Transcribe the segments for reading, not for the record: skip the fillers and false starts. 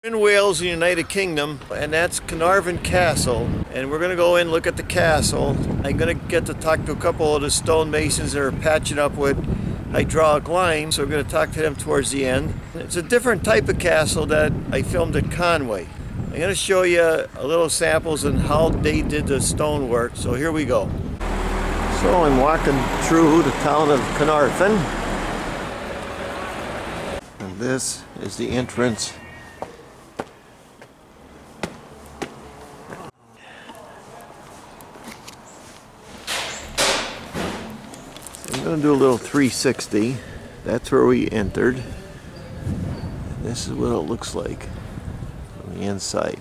In Wales, the United Kingdom, and that's Caernarfon Castle. And we're going to go in and look at the castle. I'm going to get to talk to a couple of the stonemasons that are patching up with hydraulic lines, so we're going to talk to them towards the end. It's a different type of castle that I filmed at Conway. I'm going to show you a little samples on how they did the stonework, so here we go. So I'm walking through the town of Caernarfon, and this is the entrance. I'm going to do a little 360. That's where we entered. And this is what it looks like from the inside.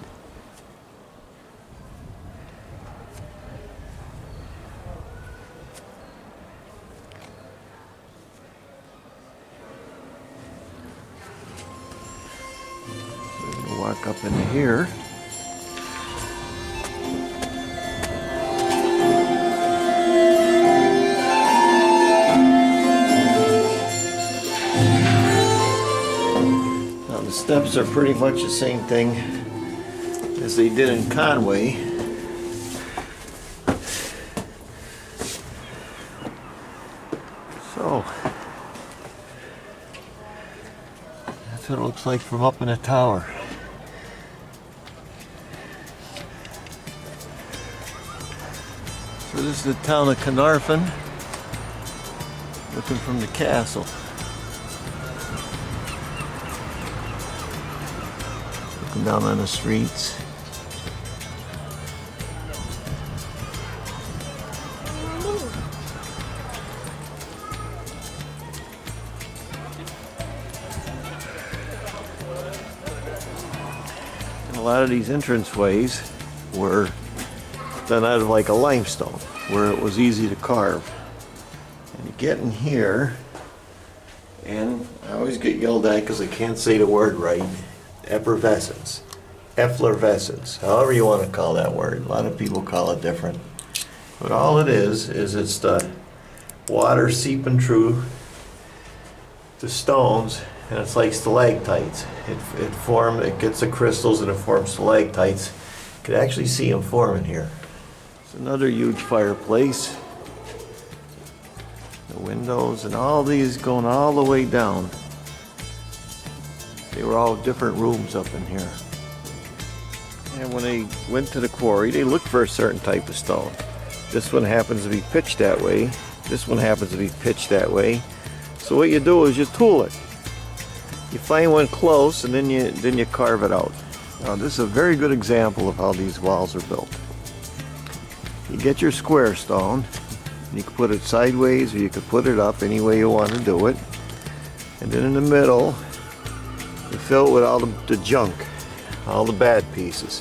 So we're going to walk up into here. The steps are pretty much the same thing as they did in Conway. So that's what it looks like from up in the tower. So this is the town of Caernarfon, looking from the castle. Down on the streets. And a lot of these entranceways were done out of like a limestone, where it was easy to carve. And you get in here, and I always get yelled at because I can't say the word right. Effervescence, however you want to call that word. A lot of people call it different. But all it is it's the water seeping through the stones, and it's like stalactites. It gets the crystals and it forms stalactites. You can actually see them forming here. It's another huge fireplace. The windows and all these going all the way down. They were all different rooms up in here. And when they went to the quarry, they looked for a certain type of stone. This one happens to be pitched that way. This one happens to be pitched that way. So what you do is you tool it. You find one close, and then you carve it out. Now this is a very good example of how these walls are built. You get your square stone. You can put it sideways, or you can put it up any way you want to do it. And then in the middle, you fill it with all the junk, all the bad pieces.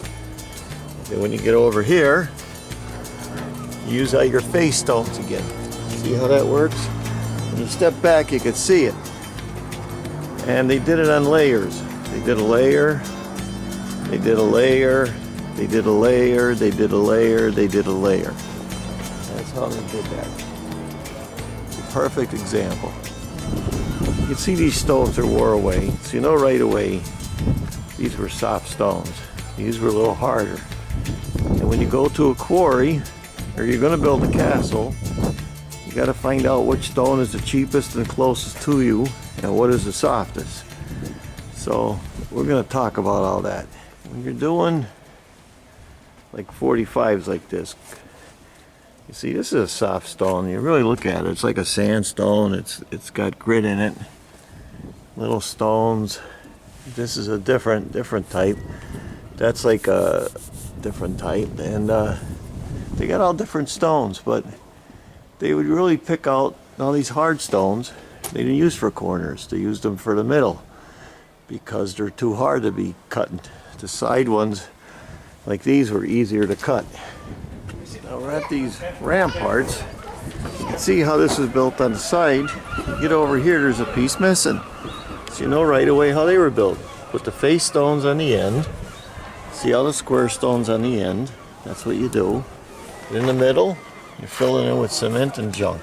Then when you get over here, you use all your face stones again. See how that works? When you step back, you can see it. And they did it on layers. They did a layer, they did a layer, they did a layer, they did a layer, they did a layer. That's how they did that. It's a perfect example. You can see these stones are wore away, so you know right away these were soft stones. These were a little harder. And when you go to a quarry, or you're going to build a castle, you got to find out which stone is the cheapest and closest to you, and what is the softest. So we're going to talk about all that. When you're doing like 45s like this, you see this is a soft stone. You really look at it, it's like a sandstone. It's got grit in it. Little stones. This is a different type. That's like a different type, and they got all different stones, but they would really pick out all these hard stones. They didn't use for corners. They used them for the middle because they're too hard to be cut. The side ones, like these, were easier to cut. Now we're at these ramparts. You can see how this is built on the side. You get over here, there's a piece missing. So you know right away how they were built. Put the face stones on the end. See all the square stones on the end. That's what you do. In the middle, you fill it in with cement and junk.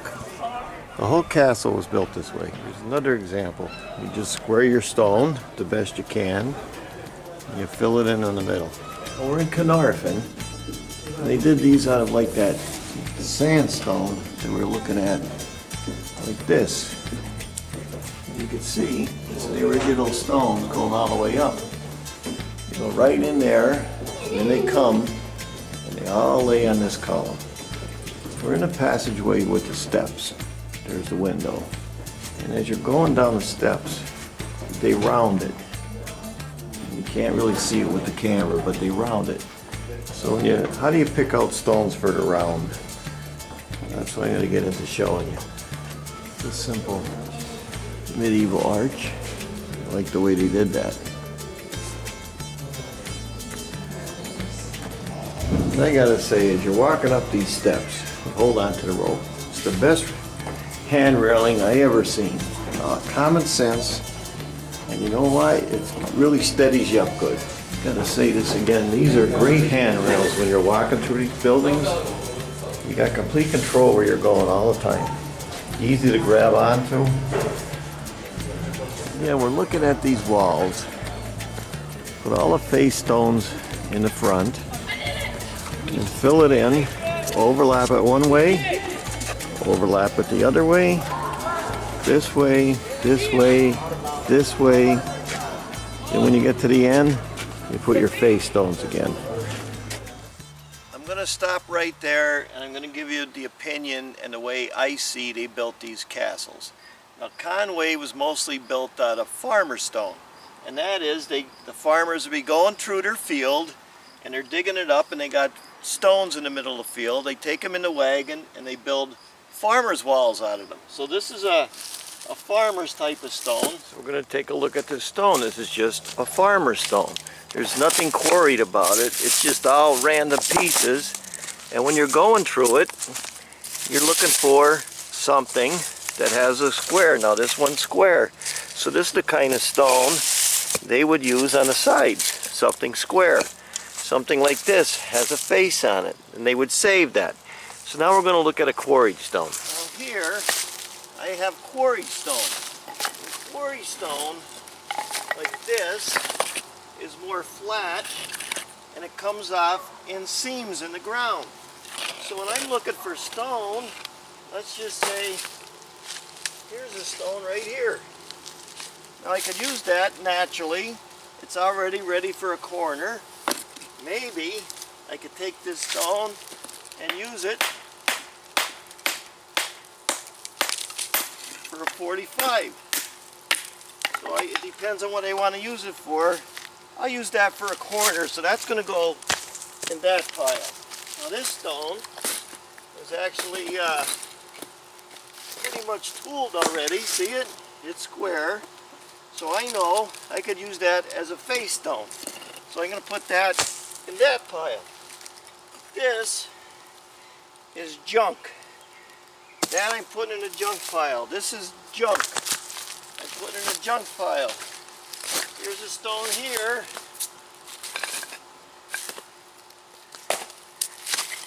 The whole castle was built this way. Here's another example. You just square your stone the best you can. You fill it in the middle. Well, we're in Caernarfon. They did these out of like that sandstone that we're looking at, like this. You can see this is the original stones going all the way up. You go right in there, and then they come, and they all lay on this column. We're in a passageway with the steps. There's the window. And as you're going down the steps, they round it. You can't really see it with the camera, but they round it. So how do you pick out stones for the round? That's what I'm going to get into showing you. It's a simple medieval arch. I like the way they did that. And I gotta say, as you're walking up these steps, hold on to the rope. It's the best hand railing I ever seen. Common sense, and you know why? It really steadies you up good. Gotta say this again, these are great handrails when you're walking through these buildings. You got complete control where you're going all the time. Easy to grab onto. Yeah, we're looking at these walls. Put all the face stones in the front and fill it in. Overlap it one way, overlap it the other way, this way, this way, this way. And when you get to the end, you put your face stones again. I'm going to stop right there, and I'm going to give you the opinion and the way I see they built these castles. Now, Conway was mostly built out of farmer stone, and that is the farmers would be going through their field, and they're digging it up, and they got stones in the middle of the field. They take them in the wagon, and they build farmers' walls out of them. So this is a farmer's type of stone. So we're going to take a look at this stone. This is just a farmer's stone. There's nothing quarried about it. It's just all random pieces. And when you're going through it, you're looking for something that has a square. Now this one's square. So this is the kind of stone they would use on the sides. Something square. Something like this has a face on it. And they would save that. So now we're going to look at a quarried stone. Now here I have quarried stone. The quarried stone like this is more flat, and it comes off in seams in the ground. So when I'm looking for stone, let's just say, here's a stone right here. Now I could use that naturally. It's already ready for a corner. Maybe I could take this stone and use it for a 45. So it depends on what I want to use it for. I'll use that for a corner, so that's going to go in that pile. Now this stone is actually pretty much tooled already. See it? It's square. So I know I could use that as a face stone. So I'm going to put that in that pile. This is junk. That I'm putting in a junk pile. This is junk. I'm putting in a junk pile. Here's a stone here.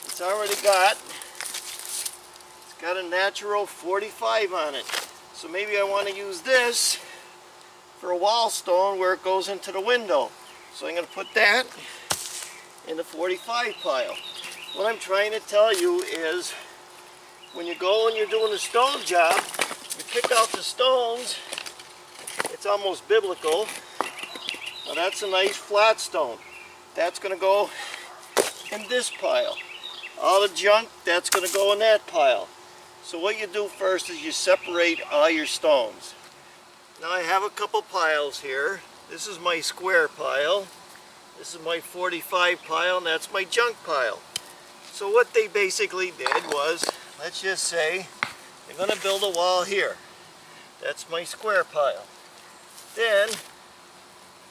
It's already got a natural 45 on it. So maybe I want to use this for a wall stone where it goes into the window. So I'm going to put that in the 45 pile. What I'm trying to tell you is when you go and you're doing a stone job, you pick out the stones. It's almost biblical. Now that's a nice flat stone. That's going to go in this pile. All the junk, that's going to go in that pile. So what you do first is you separate all your stones. Now I have a couple piles here. This is my square pile. This is my 45 pile, and that's my junk pile. So what they basically did was, let's just say, they're going to build a wall here. That's my square pile. Then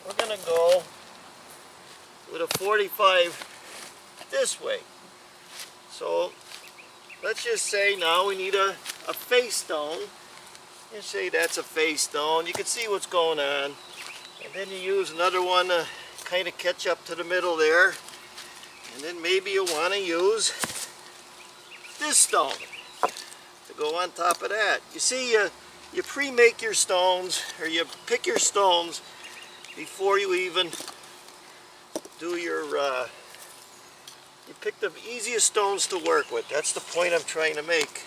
we're going to go with a 45 this way. So let's just say now we need a face stone. You say that's a face stone. You can see what's going on. And then you use another one to kind of catch up to the middle there. And then maybe you want to use this stone to go on top of that. You see, you pre-make your stones, or you pick your stones before you even do your, you pick the easiest stones to work with. That's the point I'm trying to make.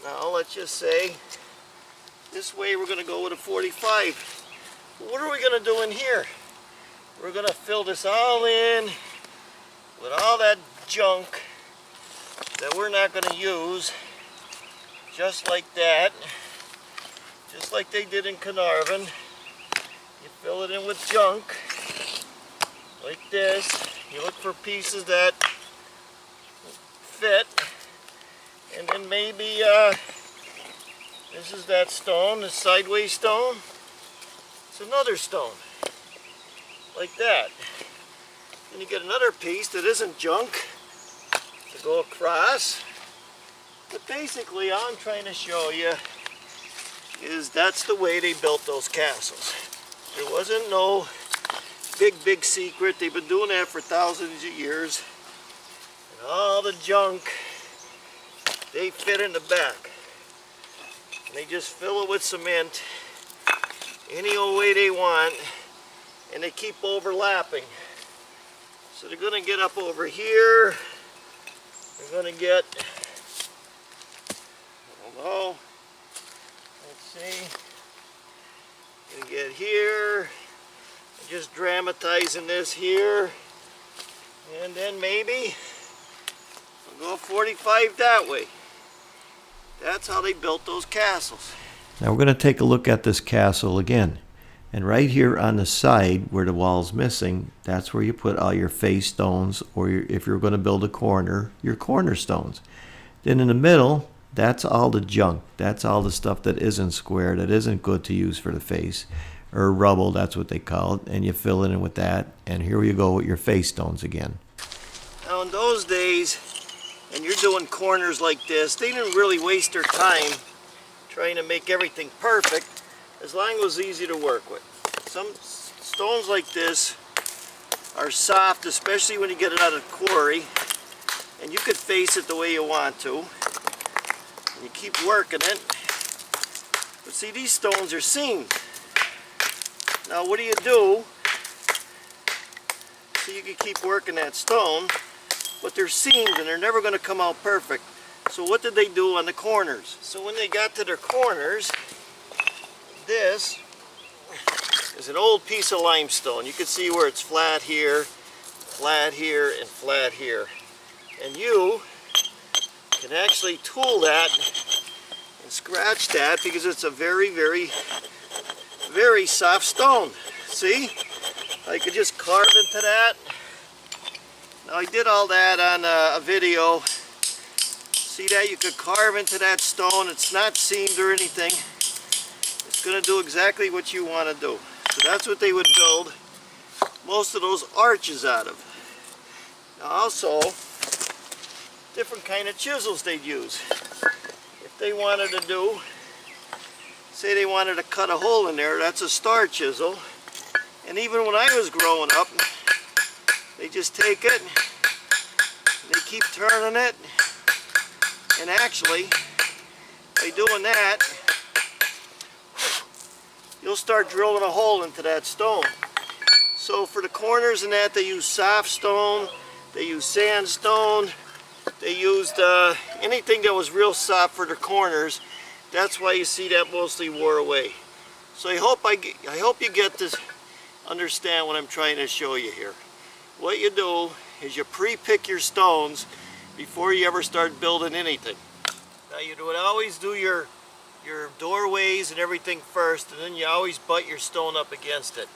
Now let's just say, this way we're going to go with a 45. What are we going to do in here? We're going to fill this all in with all that junk that we're not going to use, just like that, just like they did in Carnarvon. You fill it in with junk, like this. You look for pieces that fit, and then maybe this is that stone, the sideways stone. It's another stone, like that. Then you get another piece that isn't junk to go across. But basically, all I'm trying to show you is that's the way they built those castles. There wasn't no big secret. They've been doing that for thousands of years. And all the junk, they fit in the back. And they just fill it with cement any old way they want, and they keep overlapping. So they're going to get up over here. They're going to get, I don't know, let's see, going to get here. I'm just dramatizing this here, and then maybe we'll go 45 that way. That's how they built those castles. Now we're going to take a look at this castle again. And right here on the side where the wall's missing, that's where you put all your face stones, or if you're going to build a corner, your cornerstones. Then in the middle, that's all the junk. That's all the stuff that isn't square, that isn't good to use for the face. Or rubble, that's what they call it. And you fill it in with that. And here you go with your face stones again. Now in those days, and you're doing corners like this, they didn't really waste their time trying to make everything perfect, as long as it was easy to work with. Some stones like this are soft, especially when you get it out of the quarry, and you could face it the way you want to, and you keep working it. But see, these stones are seamed. Now what do? So you can keep working that stone, but they're seamed and they're never going to come out perfect. So what did they do on the corners? So when they got to their corners, this is an old piece of limestone. You can see where it's flat here, and flat here. And you can actually tool that and scratch that because it's a very soft stone. See? I could just carve into that. Now I did all that on a video. See that? You could carve into that stone. It's not seamed or anything. It's going to do exactly what you want to do. So that's what they would build most of those arches out of. Now also, different kind of chisels they'd use. If they wanted to do, say they wanted to cut a hole in there, that's a star chisel. And even when I was growing up, they just take it, and they keep turning it, and actually, by doing that, you'll start drilling a hole into that stone. So for the corners and that, they use soft stone, they use sandstone, they used anything that was real soft for the corners. That's why you see that mostly wore away. So I hope you get this, understand what I'm trying to show you here. What you do is you pre-pick your stones before you ever start building anything. Now you would always do your doorways and everything first, and then you always butt your stone up against it.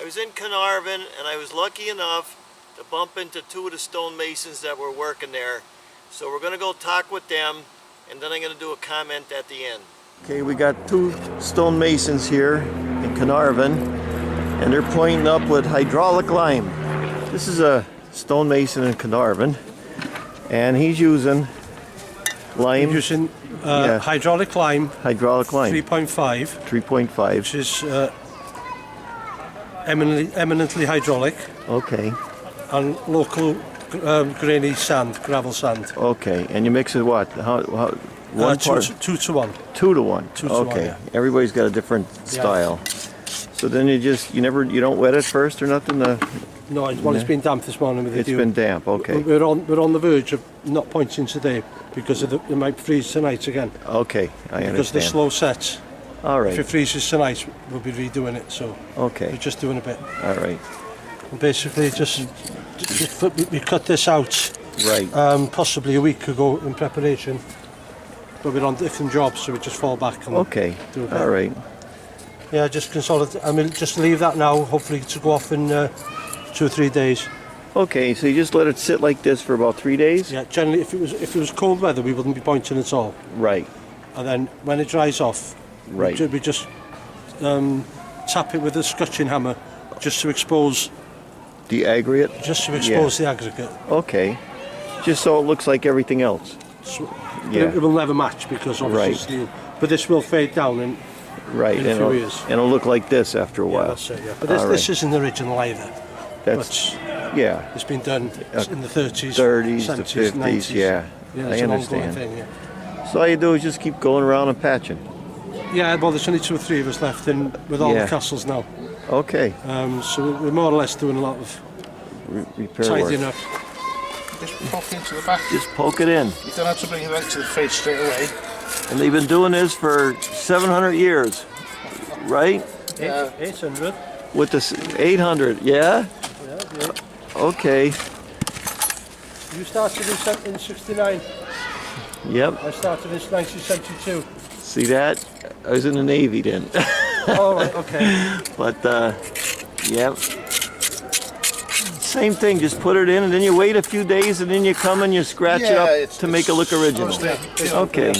I was in Carnarvon, and I was lucky enough to bump into two of the stonemasons that were working there. So we're going to go talk with them, and then I'm going to do a comment at the end. Okay, we got two stonemasons here in Carnarvon, and they're pointing up with hydraulic lime. This is a stonemason in Carnarvon, and he's using lime. He's using hydraulic lime. Hydraulic lime. 3.5. 3.5. Which is eminently hydraulic. Okay. And local grainy sand, gravel sand. Okay, and you mix it what? One part? 2 to 1. 2 to 1. 2 to okay. 1, yeah. Everybody's got a different style. So then you don't wet it first or nothing? No, it's been damp this morning with the dew. It's been damp, okay. We're on the verge of not pointing today because of it might freeze tonight again. Okay, I understand. Because of the slow sets. All right. If it freezes tonight, we'll be redoing it. So okay. we're just doing a bit. All right. And basically, we cut this out. Right. Possibly a week ago in preparation. But we're on different jobs, so we just fall back and okay. do a bit. All right. Yeah, just consolidate. I mean, just leave that now. Hopefully, to go off in 2 or 3 days. Okay, so you just let it sit like this for about 3 days? Yeah, generally, if it was cold weather, we wouldn't be pointing at all. Right. And then when it dries off, right, we just tap it with a scratching hammer, just to expose the aggregate. Just to expose the aggregate. Okay. Just so it looks like everything else. So, it will never match because obviously it's steel. But this will fade down in in a few years. And it'll look like this after a while. That's it, yeah. But this isn't original either. That's it's been done in the 30s, 30s, 70s, the 50s, 90s. yeah. It's I an understand. ongoing thing, yeah. So all you do is just keep going around and patching. Yeah, well, there's only 2 or 3 of us left with all the castles now. Okay. So we're more or less doing a lot of repair tidying work. up. Just poke into the back. Just poke it in. You don't have to bring it right to the face straight away. And they've been doing this for 700 years, right? 800. With this 800, yeah? Yeah. Okay. You started in 69. Yep. I started in 1972. See that? I was in the Navy then. Oh, right, okay. But, yep. Same thing, just put it in and then you wait a few days and then you come and you scratch it up to make it look original. Okay,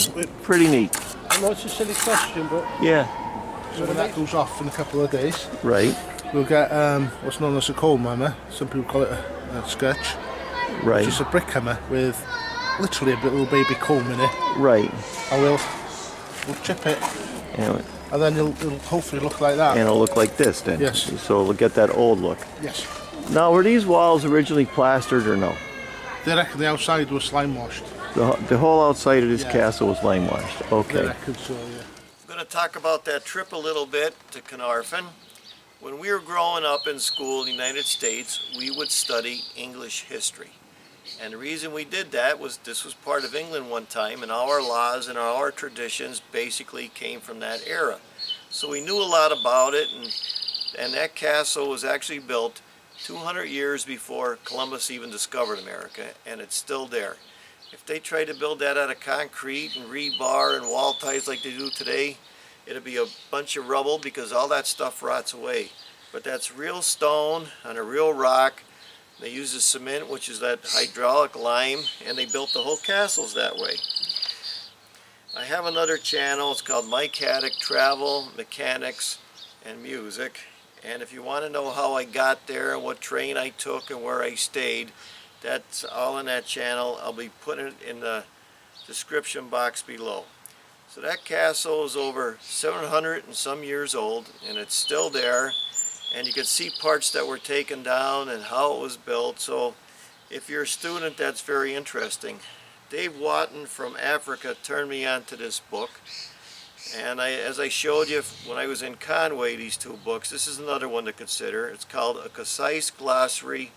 pretty neat. I know it's a silly question, but... Yeah. So when that goes off in a couple of days, right, we'll get what's known as a comb hammer. Some people call it a sketch. Right. Which is a brick hammer with literally a little baby comb in it. Right. And we'll chip it. And then it'll hopefully look like that. And it'll look like this then. Yes. So it'll get that old look. Yes. Now, were these walls originally plastered or no? They reckon the outside was slime washed. The whole outside of this castle was lime washed. Okay. They reckon so, yeah. I'm going to talk about that trip a little bit to Caernarfon. When we were growing up in school in the United States, we would study English history. And the reason we did that was this was part of England one time, and our laws and our traditions basically came from that era. So we knew a lot about it, and that castle was actually built 200 years before Columbus even discovered America, and it's still there. If they tried to build that out of concrete and rebar and wall ties like they do today, it'd be a bunch of rubble because all that stuff rots away. But that's real stone on a real rock. They use the cement, which is that hydraulic lime, and they built the whole castles that way. I have another channel. It's called Mike Haduck Travel, Mechanics, and Music. And if you want to know how I got there and what train I took and where I stayed, that's all in that channel. I'll be putting it in the description box below. So that castle is over 700 and some years old, and it's still there. And you can see parts that were taken down and how it was built. So if you're a student, that's very interesting. Dave Watton from Africa turned me on to this book. And as I showed you when I was in Conway, these 2 books, this is another one to consider. It's called A Concise Glossary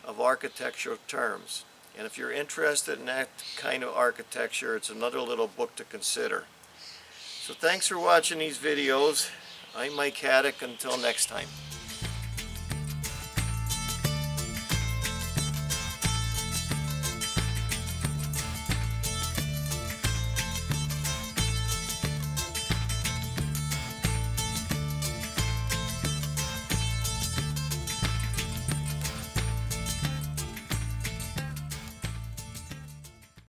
of Architectural Terms. And if you're interested in that kind of architecture, it's another little book to consider. So thanks for watching these videos. I'm Mike Haduck. Until next time.